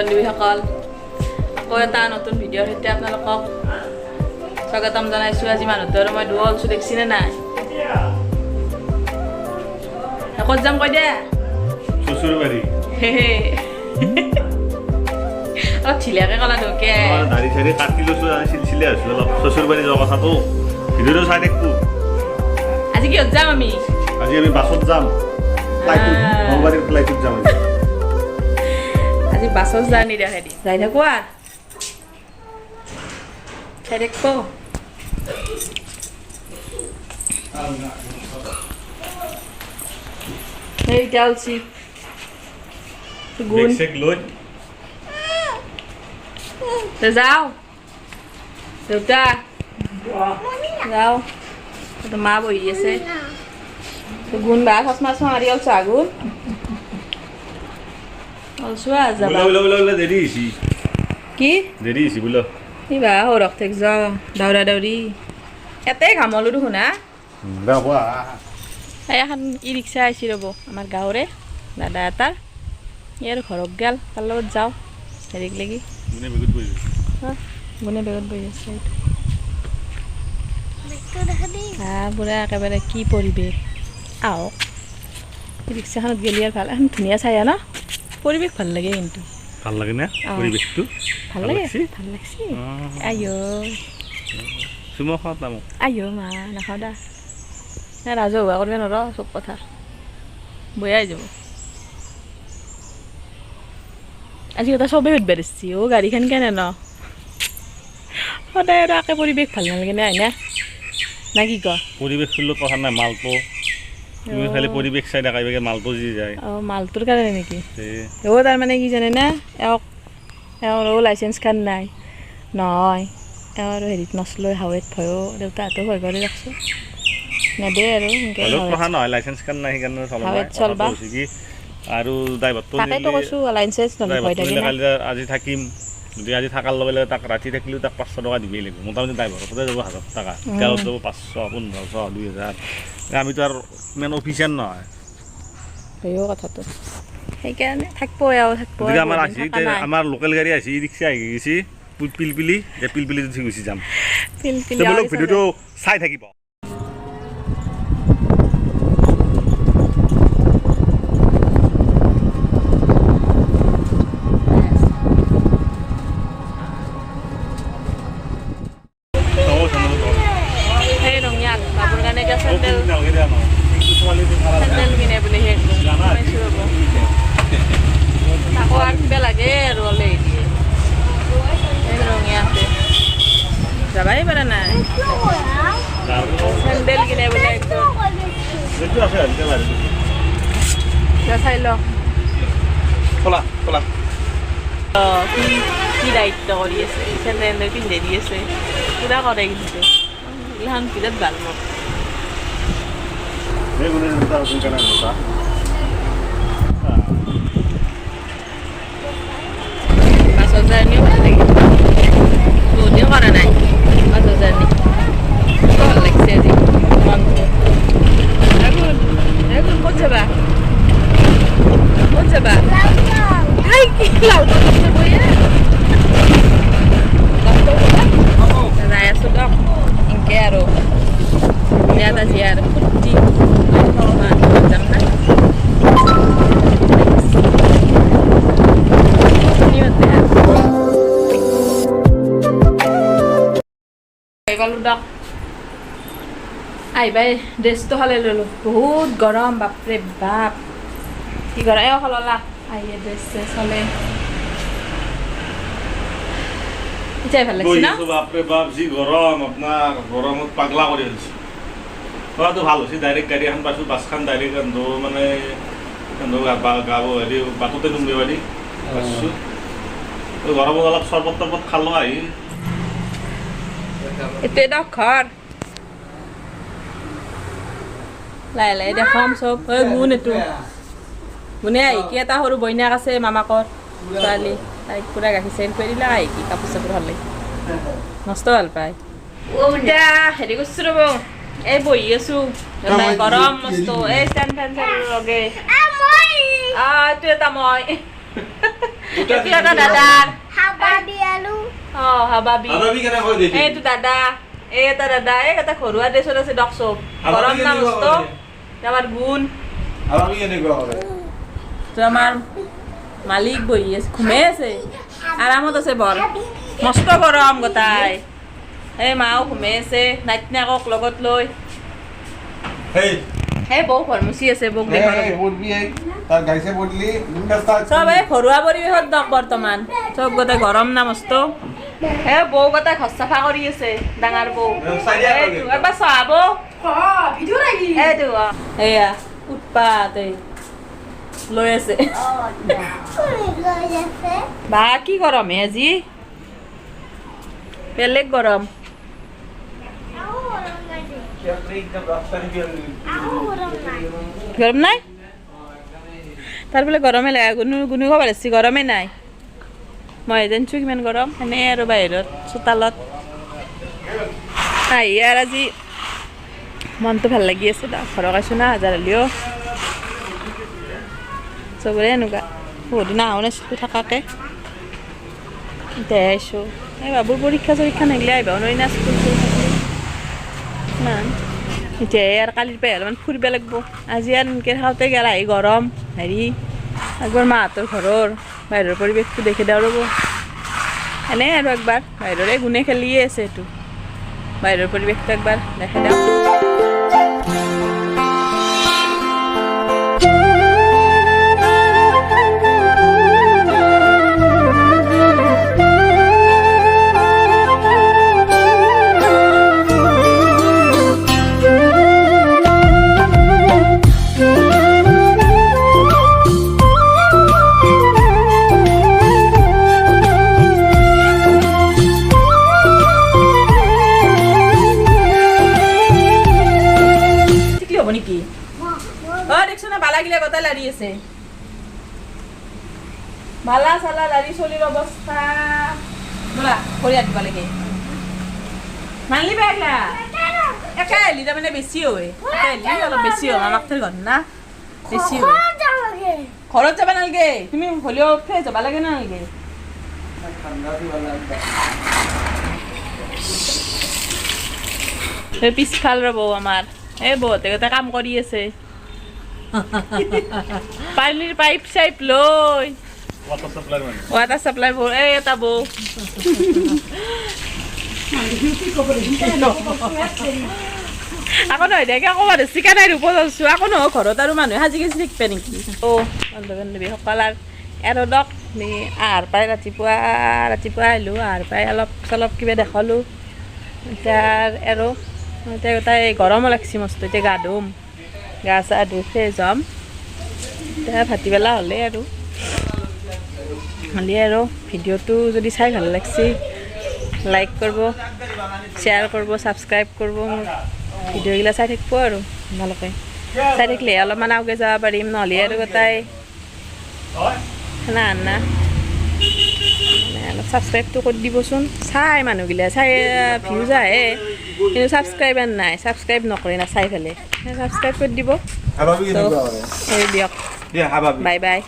বান্ধৱীসকল আকৌ এটা নতুন ভিডিঅ'ৰ সৈতে আপোনালোকক স্বাগতম জনাইছোঁ। আজি মানুহটো আৰু মই দুয়ো ওলছোঁ দেখিছেনে নাই? ক'ত যাম কৈ দে? শ্বশুৰবাৰী। অলপ ঢিলাকে ক'লা ধুকে দাড়ি চাড়ি কাটি লৈছোঁ চিলচিলে আছোঁ অলপ শ্বশুৰবাৰী যোৱা কথাটো ভিডিঅ'টো চাই থাকবো। আজি কিহত যাম আমি? আজি আমি বাছত যাম, নলবাৰীৰ ফ্লাইটত যাম। আজি বাছত জাৰ্ণি দেখাই যাই থাকোঁ আৰু চাই থাকব। এই চালছি গুণ যাও দেউতা যাও তো মা বহি আছে গুণ বা চশমা চশমা মাৰি অলছো আগুন অলছো যাবা দেৰি হৈছে কি দেৰি হৈছে বোলো কিবা সৰক থেক যা দৌৰা দৌৰি এতে ঘামলো দেখোন হা এখন ই ৰিক্সা আহিছে ৰ'ব আমাৰ গাঁৱৰে দাদা এটাৰ ইয়াৰ ঘৰত গেল তাৰ লগত যাওঁ হেৰিক লাগি গুণে বেগত বহি আছে পুৰা একেবাৰে কি পৰিৱেশ আহক ৰিক্সাখনত গেলি আৰু ভাল এখন ধুনীয়া চাই ন পৰিৱেশ ভাল লাগে কিন্তু ভাল লাগে না পৰিৱেশটো ভাল লাগে ভাল লাগছে আইঅ চুমা খাওঁ তামোক আইঅ মা নাখাওঁ দা ৰাজহুৱা কৰিব নোৱাৰ চব কথা বয়াই যাব আজি কথা চবেই সুধিব দিছি অ' গাড়ীখন কেনে ন সদায় আৰু একে পৰিৱেশ ভাল নালাগে নে হয়নে না কি ক পৰিৱেশ ফুলৰ কথা নাই মালটো তুমি খালি পৰিৱেশ চাই দেখা মালটো যি যায় অঁ মালটোৰ কাৰণে নেকি অ' তাৰমানে কি জানে না এওঁৰো লাইচেঞ্চখন নাই নহয় এওঁ আৰু হেৰিত নচলৈ হাৱেত ভয়ো দেউতাহঁতেও ভয় কৰি ৰাখছোঁ নেদে আৰু কথা নহয় লাইচেঞ্চখন নাই সেইকাৰণে চলবা আৰু ড্ৰাইভাৰটো আজি থাকিম যদি আজি থকাৰ লগে লগে তাক ৰাতি থাকিলেও তাক 500 টকা দিবই লাগিব মোটামুটি ড্ৰাইভাৰতে যাব 1000 টকা তেলত যাব 500 1500 2000 আমিতো আৰু ইমান অফিচিয়াল নহয় সেইও কথাটো সেইকাৰণে থাকবো থাকবো আমাৰ আহিছে আমাৰ লোকেল গাড়ী আহিছে ই ৰিক্সা আহি গৈছে পিলপিলি পিলপিলি উঠি গুচি যাম ভিডিঅ'টো চাই থাকিব চেণ্ডেল কিনে বুলি তাকো আৰু কিবা লাগে আৰু ওলাই দিয়ে ৰঙীয়াতে যাবাই পাৰা নাই চেণ্ডেল কিনে বোলে একদম চাই ল কি দায়িত্ব কৰি আছে চেণ্ডেল পিন্ধে দি আছে পুৰা কৰে কিন্তু এইগিলাখন বিৰাট ভাল মোক বাছৰ জাৰ্ণিও ভাল লাগে বহুতেও কৰা নাই বাছৰ জাৰ্ণি ভাল লাগিছে আজি মনটো ক'ত যাবা ক'ত যাবা কি যাই আছো দক এনেকৈ আৰু ইয়াত আজি আৰু ফুৰ্তি যাম না আহিবাই ড্ৰেছটো সলাই ল'লোঁ বহুত গৰম বাপৰে বাপ কি গৰম এও সললা আহিয়ে ড্ৰেছ চেছ হ'লে এতিয়াই ভাল লাগিছে ন বাপৰে বাপ যি গৰম আপোনাৰ গৰমত পাগলা কৰি আনিছে খোৱাটো ভাল হৈছে ডাইৰেক্ট গাড়ী এখন পাইছোঁ বাছখন ডাইৰেক্ট মানে গাব হেৰি বাটতে নুমে পাৰি পাইছোঁ গৰমত অলপ চৰবত তৰবত খালোঁ আহি এইটোৱে দক ঘৰ লাহে লাহে দেখাম চব গুণ এইটো গুণে আহি কি এটা সৰু বইনাক আছে মামাকৰ ছোৱালী তাইক পুৰা গাখীৰ চাখীৰ খুৱাই দিলা আহি কি কাপোৰ চাপোৰ ভাল লাগে মস্ত ভাল পায় এতিয়া হেৰি কৰিছোঁ ৰ'ব এই বহি আছোঁ গৰম মস্ত এই ষ্টেণ্ড ফেন লগে এইটো এটা মই এইটো এটা দাদাৰ হাবাবি আলু অঁ হাবাবি হাবাবি কেনে কয় দেখি এইটো দাদা এই এটা দাদা এই এটা ঘৰুৱা ড্ৰেছত আছে দক চব গৰম না মস্ত আমাৰ গুণ হাবাবি কেনে কয় তো আমাৰ মালিক বহি আছে ঘুমাই আছে আৰামত আছে বৰ মস্ত গৰম গোটাই এই মাও ঘুমাই আছে নাইটনাকক লগত লৈ হেই সেই বৌ ঘৰ মুচি আছে বৌক দেখা এই বলবি এই তাৰ গাইছে বললি দুটা চব এই ঘৰুৱা পৰিৱেশত দক বৰ্তমান চব গোটাই গৰম না মস্ত হে বৌ গোটাই ঘৰ চাফা কৰি আছে ডাঙৰ বৌ এইটো এবাৰ চাব এইটো এয়া উৎপাত এই লৈ আছে বা কি গৰম হে আজি বেলেগ গৰম গৰম নাই তাৰ বোলে গৰমে লাগে গুণু খবৰ আছে গৰমে নাই মই জানিছোঁ কিমান গৰম এনেই আৰু বাহিৰত চোতালত আহি আৰু আজি মনটো ভাল লাগি আছে দা ঘৰত আছোঁ না হাজাৰ হ'লেও চবৰে এনেকুৱা বহুত দিন আহোঁ নাছিলোঁ থাকাকে এতিয়া আহিছোঁ এই বাবুৰ পৰীক্ষা চৰীক্ষা নাহিলে আহিব নোৱাৰি না স্কুল ইমান এতিয়া আৰু কালিৰ পৰা অলপমান ফুৰিব লাগিব আজি আৰু এনেকৈ খাওঁতে গেল আহি গৰম হেৰি একবাৰ মাহঁতৰ ঘৰৰ বাহিৰৰ পৰিৱেশটো দেখি দিওঁ ৰ'ব এনেই আৰু একবাৰ বাহিৰৰে গুণে খেলিয়ে আছে এইটো বাহিৰৰ পৰিৱেশটো একবাৰ দেখাই দিওঁ নেকি দেখছো না বালা গিলা গতাই লাৰি আছে বালা চালা লাৰি চলিৰ অৱস্থা বলা ভৰিয়া দিব লাগে মানলি বেগলা একে আহিলি তাৰমানে বেছি হয় আহিলি অলপ বেছি হয় আমাক থৈ ঘৰ না বেছি হয় ঘৰত যাব নালাগে তুমি হ'লেও ফ্ৰেছ যাব লাগে নালাগে পিছফাল ৰ'ব আমাৰ এই বহুতে গোটেই কাম কৰি আছে পানীৰ পাইপ চাইপ লৈ ৱাটাৰ চাপ্লাই এই এটা বৌ আকৌ নহয় দেখে আকৌ মানুহ চিকা নাই ৰূপত আছোঁ আকৌ নহয় ঘৰত আৰু মানুহে সাজি কাজি থাকিব নেকি বন্ধু বান্ধৱীসকল আৰু এৰদক আহাৰ পাই ৰাতিপুৱা আহিলোঁ আহাৰ পাই অলপ চলপ কিবা দেখালোঁ এতিয়া আৰু এতিয়া গোটাই গৰমো লাগছি মস্ত এতিয়া গা ধুম গা চা ধুই ফ্ৰেছ হ'ম এতিয়া ভাটিবেলা হ'লে আৰু ভিডিঅ'টো যদি চাই ভাল লাগছি লাইক কৰিব শ্বেয়াৰ কৰিব ছাবস্ক্ৰাইব কৰিব মোৰ ভিডিঅ'গিলা চাই থাকিব আৰু ভালকৈ চাই থাকিলে অলপমান আগে যাব পাৰিম নহ'লে আৰু গোটাই খানা আনা অলপ ছাবস্ক্ৰাইবটো কৰি দিবচোন চাই মানুহগিলা চাই ভিউজ আহে কিন্তু ছাবস্ক্ৰাইবাৰ নাই ছাবস্ক্ৰাইব নকৰে না চাই পেলাই ছাবস্ক্ৰাইব কৰি দিব দিয়ক বাই বাই